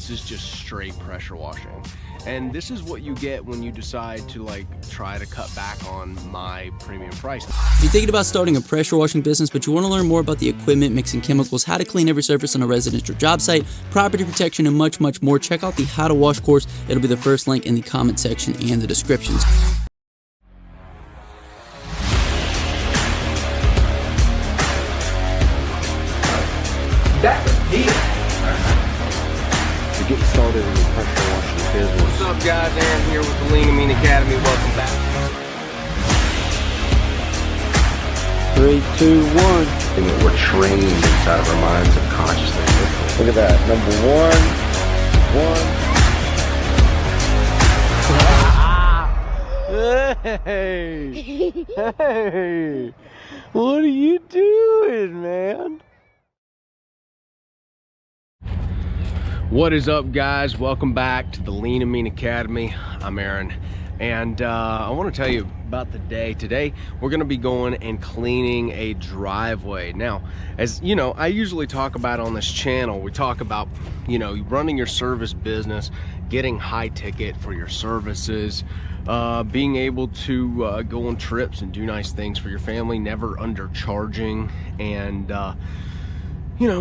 This is just straight pressure washing. And this is what you get when you decide to try to cut back on my premium price. If you're thinking about starting a pressure washing business, but you want to learn more about the equipment, mixing chemicals, how to clean every surface on a residential job site, property protection, and much, much more, check out the How to Wash course. It'll be the first link in the comment section and the descriptions. That's a deal. To get started in the pressure washing business. What's up, guys? Aaron here with the Lean and Mean Academy. Welcome back. 3, 2, 1. And that we're trained inside of our minds subconsciously. Look at that. Number 1. Hey! Hey! What are you doing, man? What is up, guys? Welcome back to the Lean and Mean Academy. I'm Aaron, and I want to tell you about the day. Today, we're going to be going and cleaning a driveway. Now, as you know, I usually talk about on this channel, we talk about, running your service business, getting high ticket for your services, being able to go on trips and do nice things for your family, never undercharging, and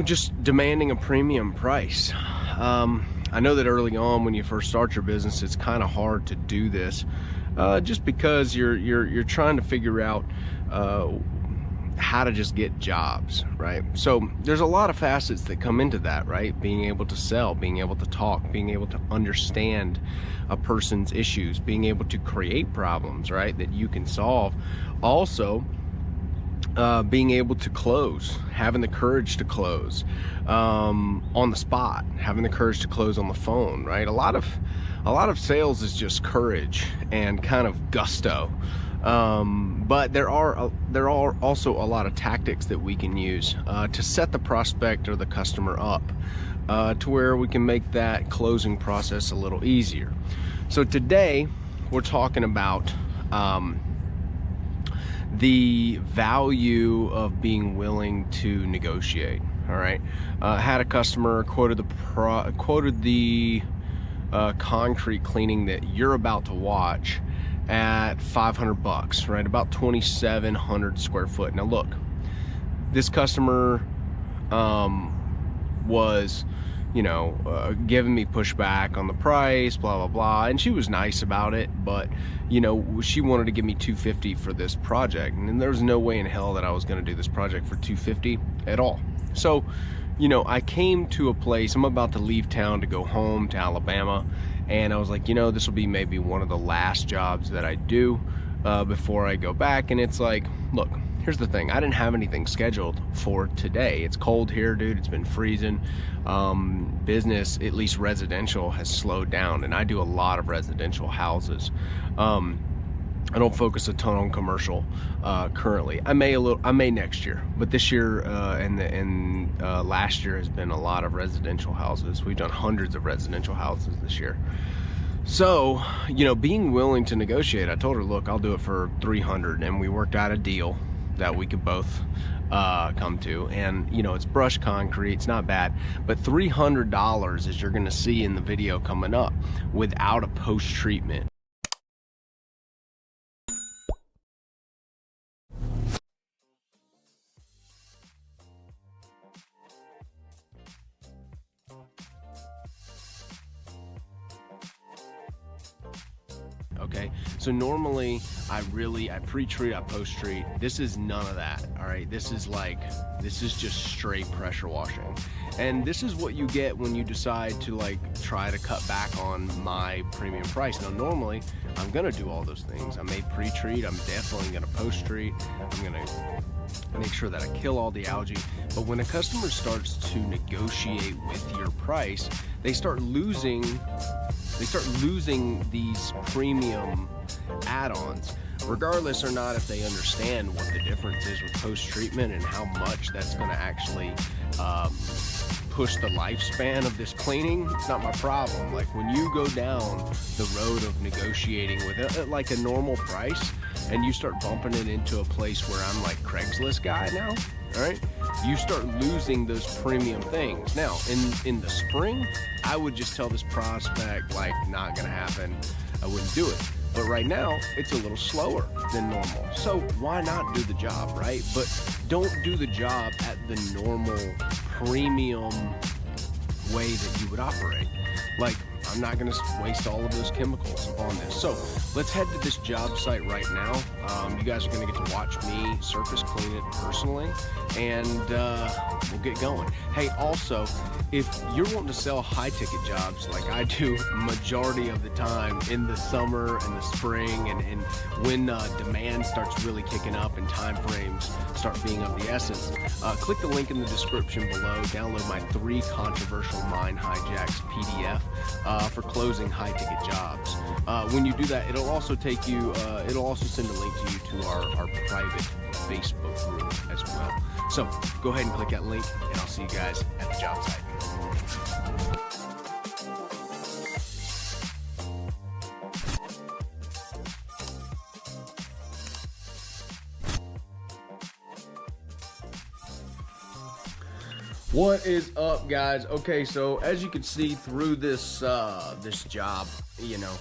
just demanding a premium price. I know that early on when you first start your business, it's kind of hard to do this, just because you're trying to figure out how to just get jobs, right? So there's a lot of facets that come into that, right? Being able to sell, being able to talk, being able to understand a person's issues, being able to create problems, right, that you can solve. Also, being able to close, having the courage to close on the spot, having the courage to close on the phone, right? A lot of sales is just courage and kind of gusto, but there are also a lot of tactics that we can use to set the prospect or the customer up to where we can make that closing process a little easier. So today we're talking about the value of being willing to negotiate. All right, had a customer quoted the concrete cleaning that you're about to watch at $500, right? About 2,700 square foot. Now look, this customer was giving me pushback on the price, blah blah blah, and she was nice about it, but she wanted to give me $250 for this project, and there was no way in hell that I was going to do this project for $250 at all. So I came to a place, I'm about to leave town to go home to Alabama, and I was like, this will be maybe one of the last jobs that I do before I go back. And it's like, look, here's the thing, I didn't have anything scheduled for today. It's cold here, dude. It's been freezing. Business, at least residential, has slowed down, and I do a lot of residential houses. I don't focus a ton on commercial currently. I may next year, but this year and last year has been a lot of residential houses. We've done hundreds of residential houses this year. So, being willing to negotiate, I told her, look, I'll do it for $300, and we worked out a deal that we could both come to. And it's brushed concrete, it's not bad, but $300, as you're gonna see in the video coming up, without a post-treatment. Okay, so normally I pre-treat, I post-treat. This is none of that. All right, this is just straight pressure washing, and this is what you get when you decide to try to cut back on my premium price. Now normally I'm gonna do all those things. I may pre-treat, I'm definitely gonna post-treat, I'm gonna make sure that I kill all the algae. But when a customer starts to negotiate with your price, they start losing these premium add-ons, regardless or not if they understand what the difference is with post-treatment and how much that's going to actually push the lifespan of this cleaning. It's not my problem. Like, when you go down the road of negotiating with a normal price, and you start bumping it into a place where I'm like Craigslist guy now, all right? you start losing those premium things. Now, in the spring, I would just tell this prospect, like, not gonna happen. I wouldn't do it. But right now, it's a little slower than normal. So why not do the job, right? But don't do the job at the normal premium way that you would operate. Like, I'm not gonna waste all of those chemicals on this. So let's head to this job site right now. You guys are gonna get to watch me surface clean it personally, and we'll get going. Hey, also, if you're wanting to sell high ticket jobs like I do majority of the time in the summer and the spring, and when demand starts really kicking up and time frames start being of the essence, click the link in the description below. Download my 3 controversial mine hijacks PDF for closing high ticket jobs. When you do that, it'll also take you, it'll also send a link to you to our private Facebook group as well. So go ahead and click that link, and I'll see you guys at the job site. What is up, guys? Okay, so as you can see through this this job, you know,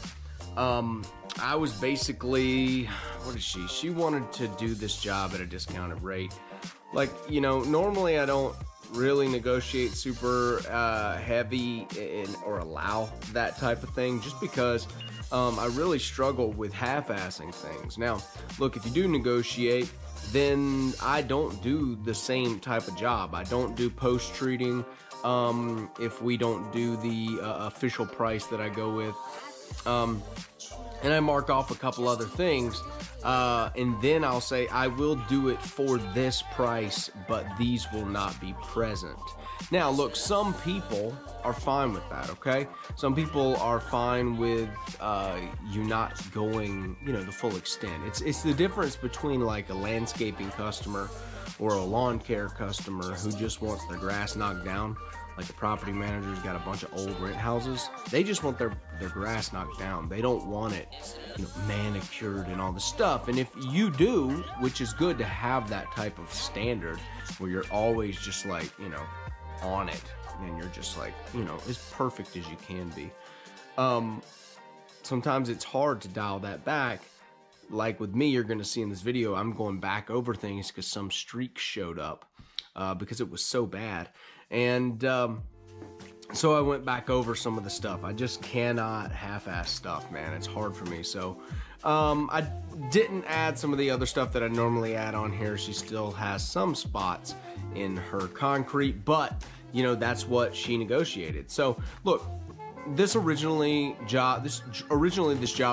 I was basically, what is she? She wanted to do this job at a discounted rate. Like, you know, normally I don't really negotiate super heavy or allow that type of thing, just because I really struggle with half-assing things. Now, look, if you do negotiate, then I don't do the same type of job. I don't do post-treating if we don't do the official price that I go with. And I mark off a couple other things, and then I'll say I will do it for this price, but these will not be present. Now, look, some people are fine with that, okay? Some people are fine with you not going, you know, the full extent. It's the difference between like a landscaping customer or a lawn care customer who just wants their grass knocked down. Like a property manager's got a bunch of old rent houses. They just want their grass knocked down. They don't want it, you know, manicured and all the stuff. And if you do, which is good to have that type of standard where you're always just like, you know, on it, and you're just like, you know, as perfect as you can be. Sometimes it's hard to dial that back. Like with me, you're gonna see in this video, I'm going back over things because some streak showed up because it was so bad. And so I went back over some of the stuff. I just cannot half-ass stuff, man. It's hard for me. So I didn't add some of the other stuff that I normally add on here. She still has some spots in her concrete, but you know, that's what she negotiated. So look, this job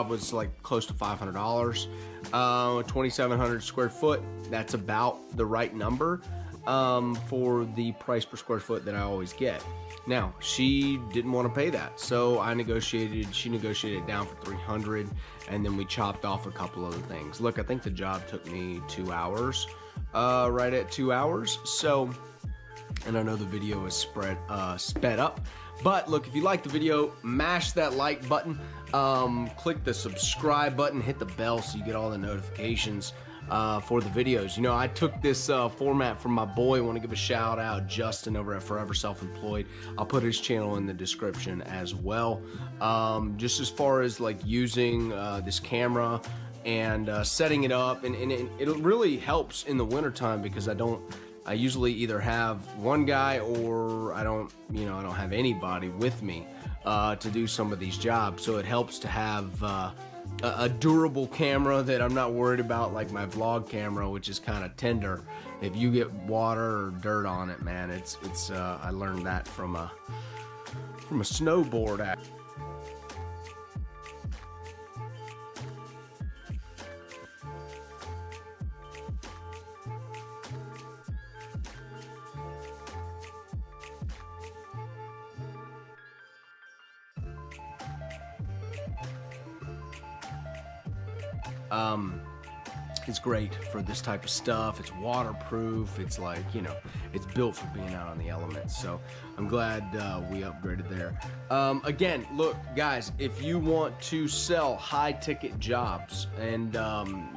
was like close to $500, 2,700 square foot. That's about the right number for the price per square foot that I always get. Now, she didn't want to pay that, so she negotiated it down for 300, and then we chopped off a couple other things. Look, I think the job took me 2 hours, right at 2 hours. So, and I know the video is sped up, but look, if you like the video, mash that like button, click the subscribe button, hit the bell so you get all the notifications for the videos. You know, I took this format from my boy. I want to give a shout out, Justin over at Forever Self-Employed. I'll put his channel in the description as well. Just as far as like using this camera and setting it up, and it really helps in the wintertime because I usually either have one guy or I don't have anybody with me to do some of these jobs. So it helps to have a durable camera that I'm not worried about, like my vlog camera, which is kind of tender. If you get water or dirt on it, man, it's I learned that from a snowboard act. It's great for this type of stuff. It's waterproof. It's like, you know, it's built for being out on the elements. So I'm glad we upgraded there. Again, look, guys, if you want to sell high ticket jobs and,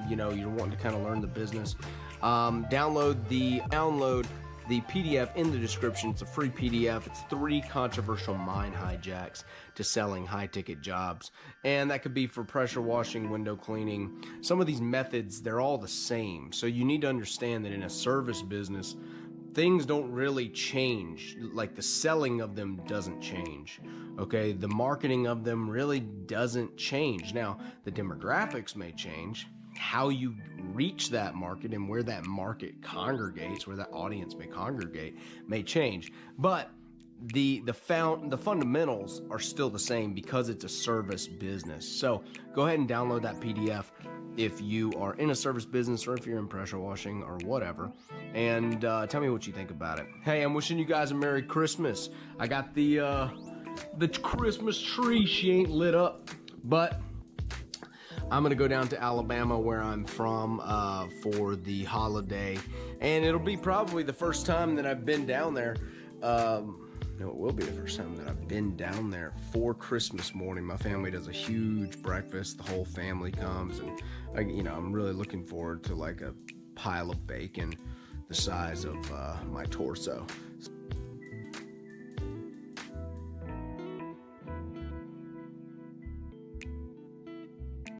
you know, you're wanting to kind of learn the business, download the PDF in the description. It's a free PDF. It's 3 controversial mind hijacks to selling high-ticket jobs. And that could be for pressure washing, window cleaning. Some of these methods, they're all the same. So you need to understand that in a service business, things don't really change. Like the selling of them doesn't change. Okay, the marketing of them really doesn't change. Now, the demographics may change. How you reach that market and where that market congregates, where that audience may congregate, may change. But the fundamentals are still the same because it's a service business. So go ahead and download that PDF if you are in a service business or if you're in pressure washing or whatever, and tell me what you think about it. Hey, I'm wishing you guys a Merry Christmas. I got the Christmas tree. She ain't lit up, but I'm gonna go down to Alabama, where I'm from, for the holiday, and it'll be probably the first time that I've been down there. No, it will be the first time that I've been down there for Christmas morning. My family does a huge breakfast. The whole family comes, and I'm really looking forward to like a pile of bacon the size of my torso.